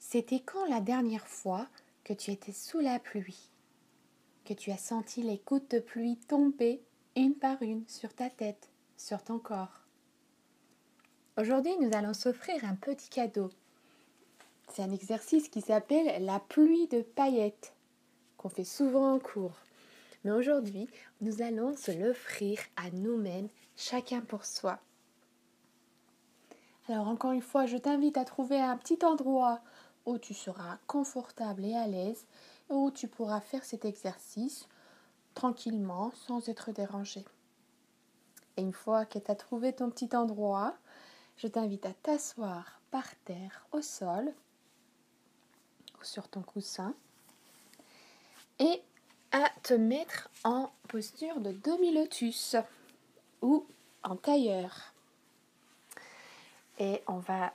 C'était quand la dernière fois que tu étais sous la pluie, que tu as senti les gouttes de pluie tomber une par une sur ta tête, sur ton corps? Aujourd'hui, nous allons s'offrir un petit cadeau. C'est un exercice qui s'appelle la pluie de paillettes, qu'on fait souvent en cours. Mais aujourd'hui, nous allons se l'offrir à nous-mêmes, chacun pour soi. Alors encore une fois, je t'invite à trouver un petit endroit où tu seras confortable et à l'aise, et où tu pourras faire cet exercice tranquillement, sans être dérangé. Et une fois que tu as trouvé ton petit endroit, je t'invite à t'asseoir par terre, au sol, ou sur ton coussin, et à te mettre en posture de demi-lotus ou en tailleur. Et on va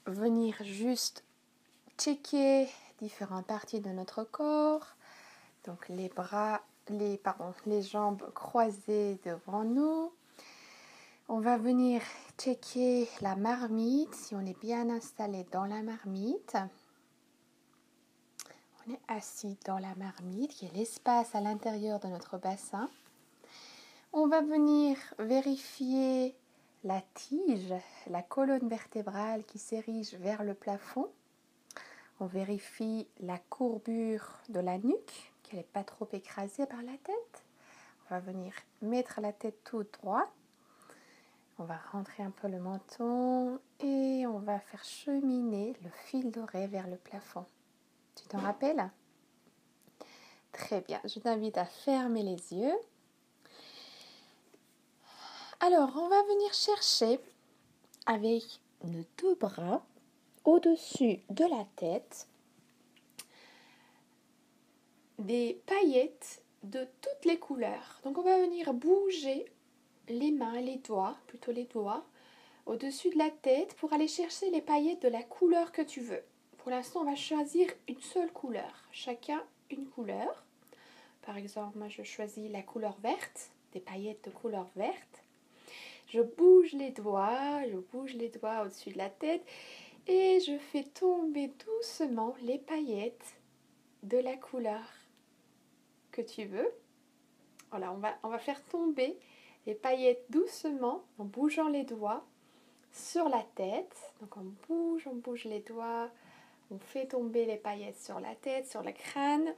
venir juste checker différentes parties de notre corps. Donc les bras, les jambes croisées devant nous. On va venir checker la marmite, si on est bien installé dans la marmite. On est assis dans la marmite, qui est l'espace à l'intérieur de notre bassin. On va venir vérifier la tige, la colonne vertébrale qui s'érige vers le plafond. On vérifie la courbure de la nuque, qu'elle n'est pas trop écrasée par la tête. On va venir mettre la tête toute droite. On va rentrer un peu le menton et on va faire cheminer le fil doré vers le plafond. Tu t'en rappelles? Très bien, je t'invite à fermer les yeux. Alors, on va venir chercher avec nos deux bras au-dessus de la tête des paillettes de toutes les couleurs. Donc, on va venir bouger les mains, plutôt les doigts, au-dessus de la tête pour aller chercher les paillettes de la couleur que tu veux. Pour l'instant, on va choisir une seule couleur. Chacun une couleur. Par exemple, moi, je choisis la couleur verte, des paillettes de couleur verte. Je bouge les doigts au-dessus de la tête et je fais tomber doucement les paillettes de la couleur que tu veux. Voilà, on va faire tomber les paillettes doucement en bougeant les doigts sur la tête. Donc on bouge les doigts, on fait tomber les paillettes sur la tête, sur le crâne,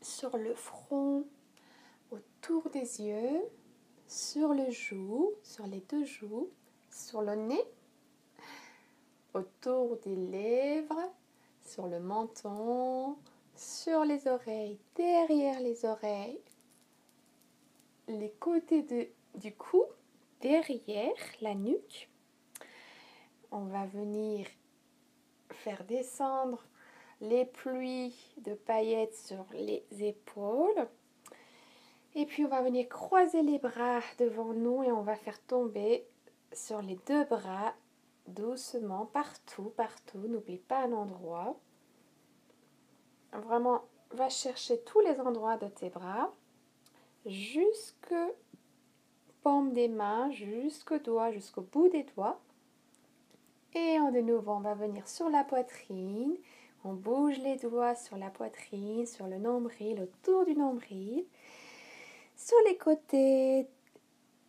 sur le front, autour des yeux, sur le joue, sur les deux joues, sur le nez, autour des lèvres, sur le menton, sur les oreilles, derrière les oreilles, les côtés du cou, derrière la nuque. On va venir faire descendre les pluies de paillettes sur les épaules. Et puis on va venir croiser les bras devant nous et on va faire tomber sur les deux bras doucement, partout. N'oublie pas un endroit. Vraiment, va chercher tous les endroits de tes bras, jusque paume des mains, jusqu'au doigt, jusqu'au bout des doigts. Et de nouveau, on va venir sur la poitrine. On bouge les doigts sur la poitrine, sur le nombril, autour du nombril, sur les côtés,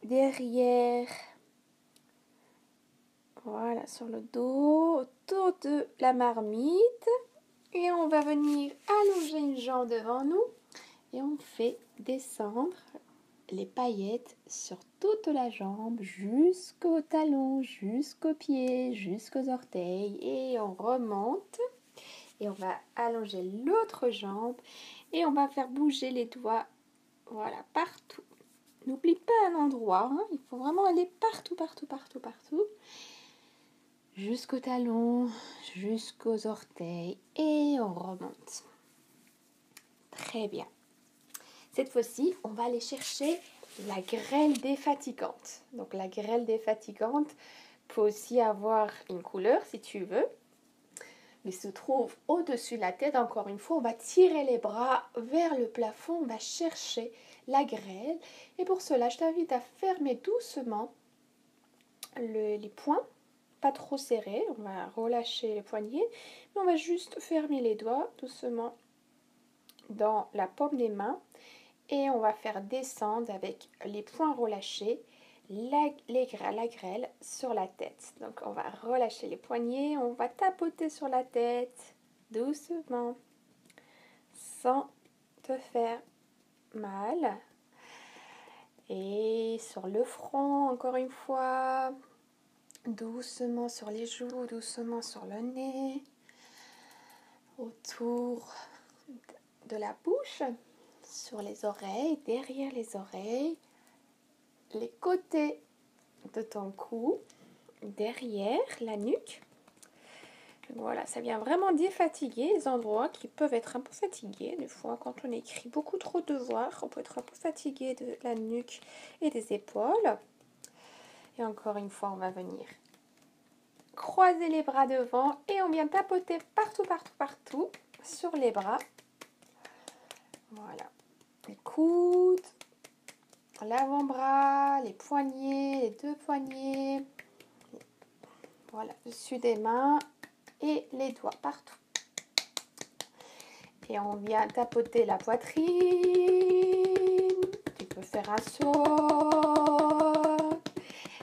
derrière. Voilà, sur le dos, autour de la marmite. Et on va venir allonger une jambe devant nous. Et on fait descendre les paillettes sur toute la jambe, jusqu'au talon, jusqu'aux pieds, jusqu'aux orteils. Et on remonte. Et on va allonger l'autre jambe. Et on va faire bouger les doigts, voilà, partout. N'oublie pas un endroit, hein. Il faut vraiment aller partout. Jusqu'au talon, jusqu'aux orteils. Et on remonte. Très bien. Cette fois-ci, on va aller chercher la grêle défatigante. Donc la grêle défatigante peut aussi avoir une couleur si tu veux. Mais se trouve au-dessus de la tête. Encore une fois, on va tirer les bras vers le plafond. On va chercher la grêle. Et pour cela, je t'invite à fermer doucement les poings pas trop serré, on va relâcher les poignets, mais on va juste fermer les doigts doucement dans la paume des mains et on va faire descendre avec les poings relâchés la grêle sur la tête. Donc on va relâcher les poignets, on va tapoter sur la tête doucement sans te faire mal. Et sur le front, encore une fois, doucement sur les joues, doucement sur le nez, autour de la bouche, sur les oreilles, derrière les oreilles, les côtés de ton cou, derrière la nuque. Voilà, ça vient vraiment défatiguer les endroits qui peuvent être un peu fatigués. Des fois, quand on écrit beaucoup trop de devoirs, on peut être un peu fatigué de la nuque et des épaules. Et encore une fois, on va venir croiser les bras devant et on vient tapoter partout, partout, partout sur les bras. Voilà, les coudes, l'avant-bras, les poignets, les deux poignets. Voilà, dessus des mains et les doigts partout. Et on vient tapoter la poitrine. Tu peux faire un saut.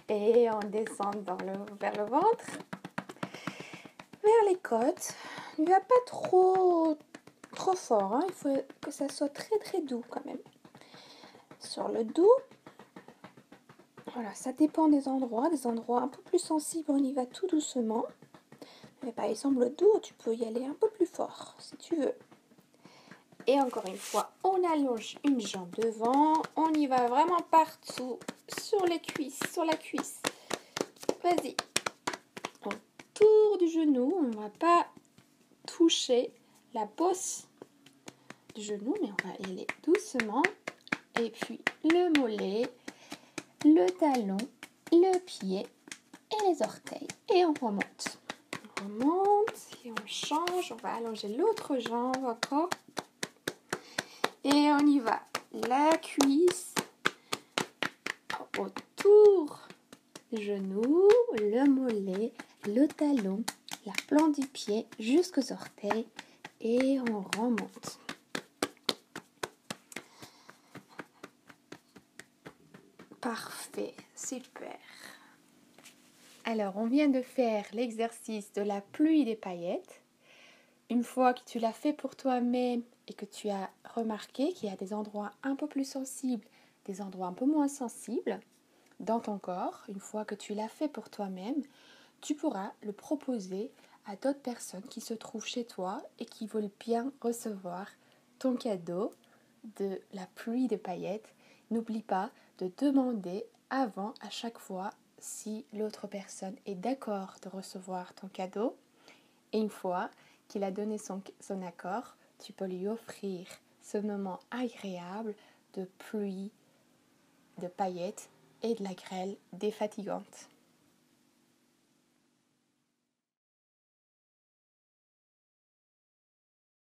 Et on descend vers le ventre. Vers les côtes. Il ne va pas trop fort. Hein. Il faut que ça soit très très doux quand même. Sur le dos. Voilà, ça dépend des endroits. Des endroits un peu plus sensibles, on y va tout doucement. Mais par exemple, le dos, tu peux y aller un peu plus fort si tu veux. Et encore une fois, on allonge une jambe devant. On y va vraiment partout. Sur les cuisses, sur la cuisse. Vas-y. Autour du genou. On ne va pas toucher la bosse du genou, mais on va y aller doucement. Et puis le mollet, le talon, le pied et les orteils. Et on remonte. On remonte et on change. On va allonger l'autre jambe encore. Et on y va. La cuisse, autour du genou, le mollet, le talon, la plante du pied jusqu'aux orteils. Et on remonte. Parfait, super. Alors, on vient de faire l'exercice de la pluie des paillettes. Une fois que tu l'as fait pour toi-même et que tu as remarqué qu'il y a des endroits un peu plus sensibles, des endroits un peu moins sensibles dans ton corps, une fois que tu l'as fait pour toi-même, tu pourras le proposer à d'autres personnes qui se trouvent chez toi et qui veulent bien recevoir ton cadeau de la pluie de paillettes. N'oublie pas de demander avant à chaque fois si l'autre personne est d'accord de recevoir ton cadeau. Et une fois qu'il a donné son accord, tu peux lui offrir ce moment agréable de pluie, de paillettes et de la grêle défatigante.